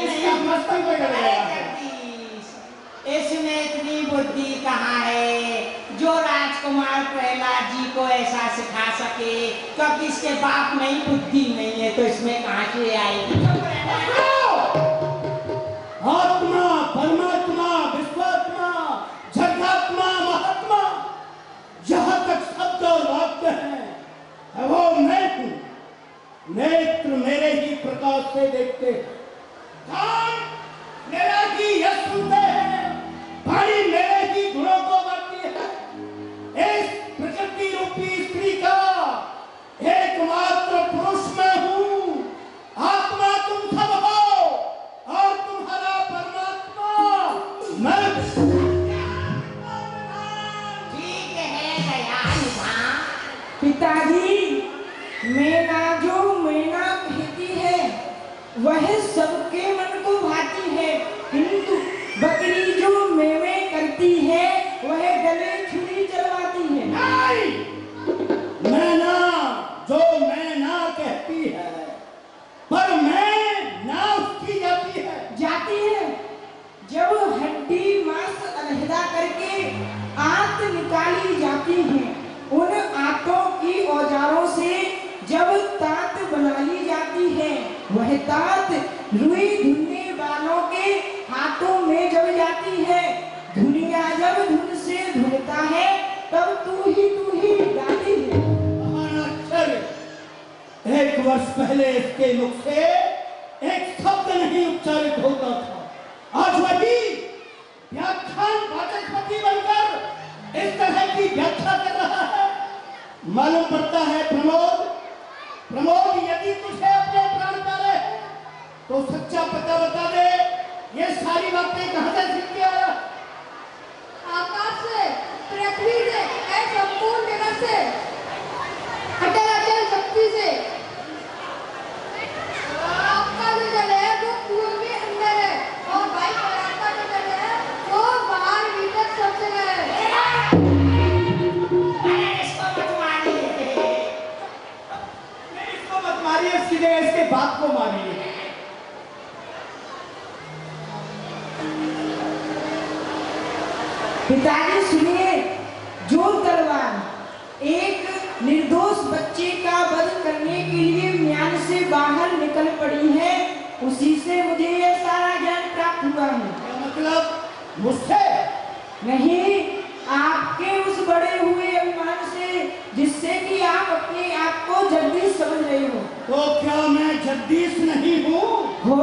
इसका मस्तक बिगड़ गया है। इसमें इतनी बुद्धि कहाँ है जो राजकुमार प्रहलाद जी को ऐसा सिखा सके, क्योंकि इसके बाप में ही बुद्धि नहीं है, तो इसमें कहाँ से आएगी? आत्मा, परमात्मा, विश्वात्मा, जगात्मा, महात्मा, जहां तक शब्द और वाक्य है वो मैं हूं। नेत्र मेरे ही प्रकाश से देखते हैं, कान मेरा ही यश सुनते हैं, वाणी मेरे ही गुणों को गाती है। इस प्रकृति रूपी स्त्री का एकमात्र पुरुष मैं हूं। आत्मा तुम सब हो और तुम्हारा परमात्मा मैं। ठीक है दयानिधान। पिताजी, मैना जो मैना कहती है वह सबके मन को भाती है, किंतु बकरी जो मेवे करती है वह गले छुरी चलवाती है। नहीं, मैना जो मैना कहती है, पर मैं ना उसकी जाती है। जाती है जब हड्डी मांस अलहदा करके आंत निकाली जाती है, उन आंतों की औजारों से जब तात बना ली जाती है, वह तात रुई धुनने वालों के हाथों में जब जाती है। धुनिया जब धुन से धुनता है तब तू ही गाती है। महानाक्षर, 1 वर्ष पहले इसके मुख से एक शब्द नहीं उच्चारित होता था। आज वही व्याख्यान वाचस्पति बनकर इस तरह की व्याख्या कर रहा है। मालूम पड़ता है प्रमोद, यदि तुझे अपने प्राण प्यारे हैं तो सच्चा पता बता दे, ये सारी बातें कहां से सीख के आया? आकाश से, पृथ्वी से, संपूर्ण जगत से, अटल अचल शक्ति से। आपका जो जल है वो पूर्व में अंदर है, और भाई आपका जो जल है वो बाहर भीतर सब जगह है। अरे इसको मत मारिए। इसको मत मारिए, इसकी जगह इसके बाप को मारिए। पिताजी सुनिए, जो तलवार एक निर्दोष बच्चे का वध करने के लिए म्यान से बाहर निकल पड़ी है, उसी से मुझे यह सारा ज्ञान प्राप्त हुआ है। क्या मतलब? मुझसे नहीं, आपके उस बड़े हुए अभिमान से, जिससे कि आप अपने आप को जगदीश समझ रहे हो। तो क्या मैं जगदीश नहीं हूँ? हो,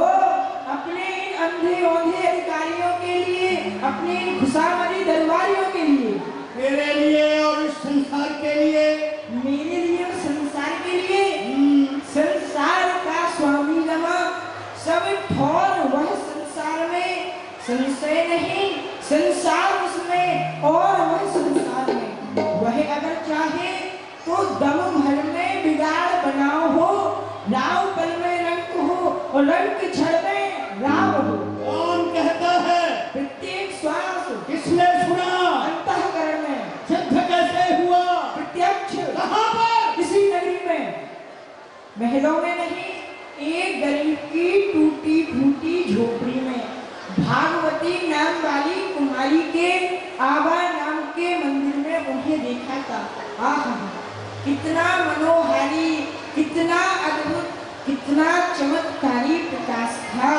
अपने इन अंधे औंधे अधिकारियों के लिए, अपने इन खुशामदी दरबारियों के लिए, मेरे लिए और इस संसार के लिए, मेरे लिए और संसार के लिए चाहे तो दम भर में बिगाड़ बनाओ हो, राव पल में रंग हो और रंग की क्षण में राव हो। कौन कहता है? प्रत्येक श्वास किसने सुना? अंतःकरण में। सिद्ध कैसे हुआ? प्रत्यक्ष। कहाँ पर? इसी नगरी में, महलों में नहीं, एक गरीब की टूटी फूटी झोपड़ी में भागवती नाम वाली कुमारी के आबा नाम के मंदिर में उन्हें देखा था। आहा, कितना मनोहारी, कितना अद्भुत, कितना चमत्कारी प्रकाश था।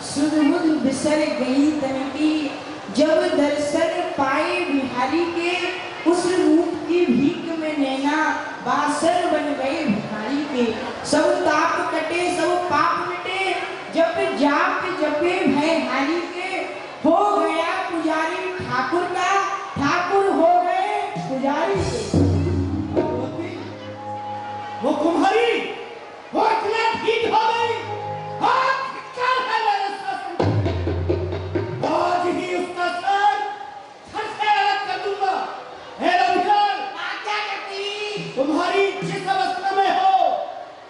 सुध बुध बिसर गई तन की, जब दर्शन पाए बिहारी के, उस रूप की भीख में नैना बासर बन गए भिखारी के। सब ताप कटे, सब पाप मिटे, जब जाप जपे भय हारी के। हो गया पुजारी ठाकुर का, ठाकुर हो गए पुजारी के। वो कुम्हारी, वो इतना ठीक हो गई, हाँ, धिक्कार है मेरे शासन। आज ही उसका सर से अलग कर दूंगा। हे रघुवीर, आज्ञा करती। तुम्हारी जिस अवस्था में हो,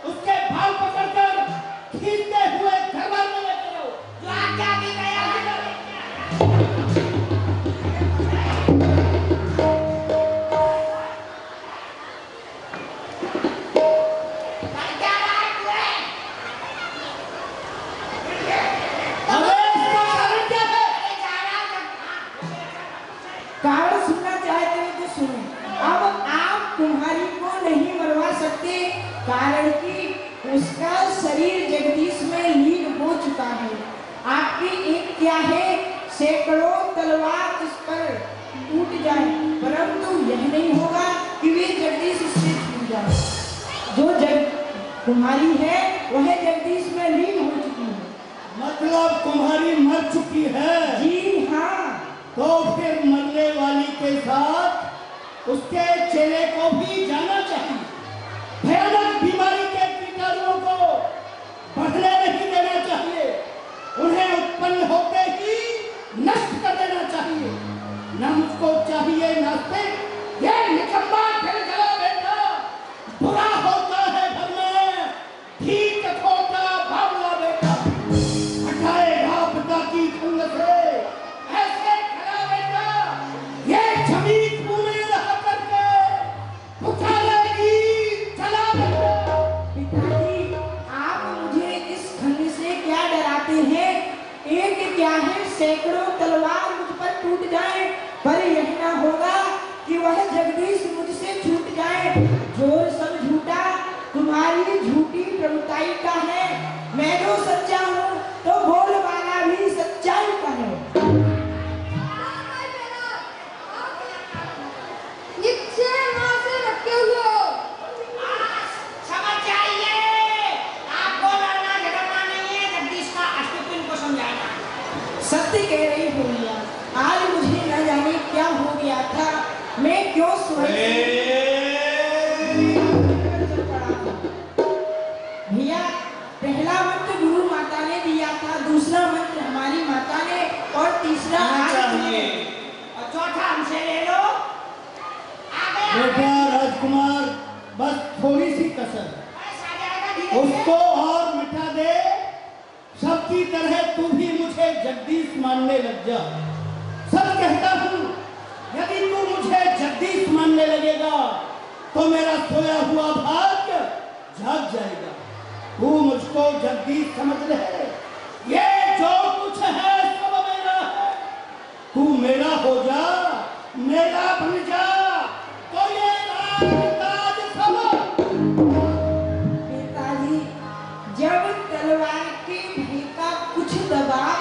उसके भाव पकड़कर खींचते हुए दरबार में ले चलो। जो आज्ञा की गया कारण सुनना चाहते हो तो सुनो। अब आप कुम्हारी को नहीं मरवा सकते, कारण कि उसका शरीर जगदीश में लीन हो चुका है। आपकी एक क्या है, सैकड़ों तलवार उस पर टूट जाए, परंतु यह नहीं होगा कि वे जगदीश उससे छूट जाए। जो कुम्हारी है वह जगदीश में लीन हो चुकी है। मतलब कुम्हारी मर चुकी है? जी हाँ। तो फिर मरने वाली के साथ उसके चेले को भी जाना चाहिए। भयानक बीमारी के कीटाणुओं को बढ़ने नहीं देना चाहिए, उन्हें उत्पन्न होते ही नष्ट कर देना चाहिए। न मुझको चाहिए नास्ते, ये निकम्मा गिलगिला बेटा बुरा होता है घर में, ठीक होता बावला बेटा हटाएगा पिता की खुंग से। ऐसे खड़ा बेटा ये जमीन मुंह में रहा करके पुकारेगी, चला बेटा। पिताजी, आप मुझे इस खंड से क्या डराते हैं? एक क्या है, सैकड़ों तलवार मुझ पर टूट जाए, पर यह ना होगा कि वह जगदीश मुझसे छूट जाए। जोर सब झूठा, तुम्हारी झूठी प्रभुताई का है। मैं जो सच्चा हूँ तो बोल वाला भी सच्चाई का है। नीचे वहाँ से रखे हुए हो। समझ जाइए, आपको लड़ना झगड़ना नहीं है, जगदीश का अस्तित्व इनको समझाना। सत्य कह रही हो भैया, आज मुझे न जाने क्या हो गया था, मैं क्यों भैया, पहला मंत्र गुरु माता ने दिया था, दूसरा मंत्र हमारी माता ने, और तीसरा चाहिए और चौथा हमसे ले लो। आ गया बेटा राजकुमार, बस थोड़ी सी कसर, बस आ जाएगा धीरे से। उसको और मिटा दे। सबकी तरह तू भी मुझे जगदीश मानने लग जा। सब कहता हूँ, यदि तू मुझे जगदीश मानने लगेगा तो मेरा सोया हुआ भाग्य जाग जाएगा। तू मुझको जगदीश समझ ले, ये जो कुछ है सब मेरा है। तू मेरा हो जा, मेरा बन जा, तो ये राज सब। पिताजी, जब तलवार के भय का कुछ दबाव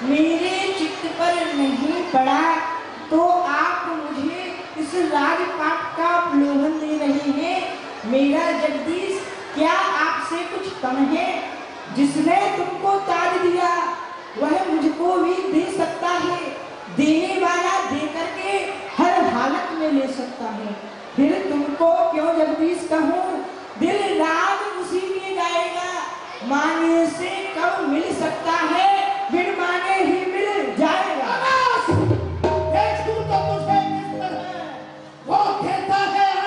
मेरे चित्त पर नहीं पड़ा, तो आप मुझे इस राजपाट का प्रलोभन दे रहे हैं। मेरा जगदीश क्या आपसे कुछ कम है? जिसने तुमको ताज दिया वह मुझको भी दे सकता है। देने वाला दे करके हर हालत में ले सकता है। फिर तुमको क्यों जगदीश कहूँ? दिल राग उसी में गाएगा। मांगने से कब मिल सकता है, बिन मांगे ही मिल जाएगा। देखूं तो मुझे किस तरह वो कहता है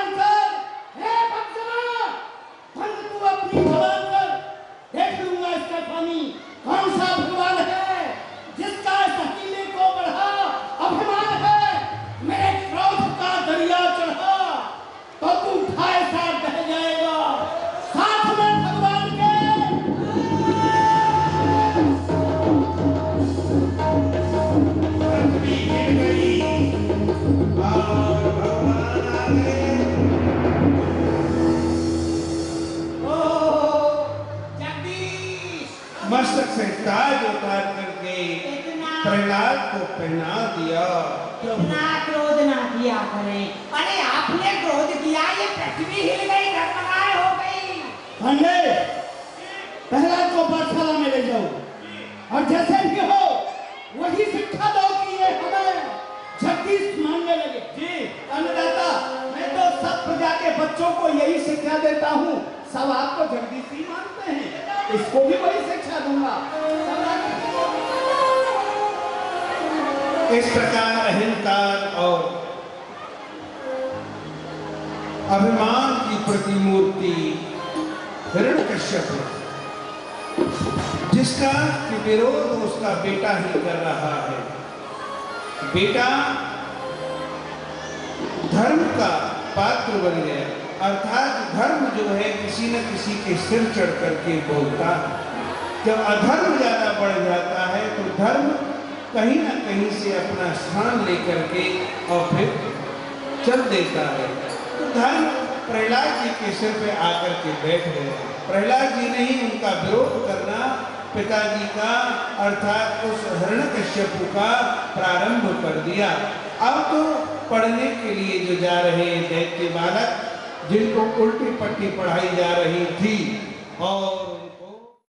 पहना दिया। इतना क्रोध ना किया करें। अरे आपने क्रोध किया, ये पृथ्वी हिल गई, धर्मगाय हो गई। पांडे, पहला को पाठशाला में ले जाओ और जैसे भी हो वही शिक्षा दो कि ये हमें जगदीश मानने लगे। जी अन्नदाता, मैं तो सब प्रजा के बच्चों को यही शिक्षा देता हूँ, सब आपको जगदीश ही मानते हैं, इसको भी वही शिक्षा दूंगा। इस प्रकार अहंकार और अभिमान की प्रतिमूर्ति हिरण्यकश्यप है, जिसका विरोध उसका बेटा ही कर रहा है। बेटा धर्म का पात्र बन गया, अर्थात धर्म जो है किसी न किसी के सिर चढ़ करके बोलता है। जब अधर्म ज्यादा बढ़ जाता है तो धर्म कहीं न कहीं से अपना स्थान लेकर के और फिर चल देता है। तो धर्म प्रहलाद जी के सिर पे आकर के बैठ गए। प्रहलाद जी ने ही उनका विरोध करना पिताजी का अर्थात उस हिरण्यकश्यप का प्रारंभ कर दिया। अब तो पढ़ने के लिए जो जा रहे दैत्य बालक, जिनको उल्टी पट्टी पढ़ाई जा रही थी और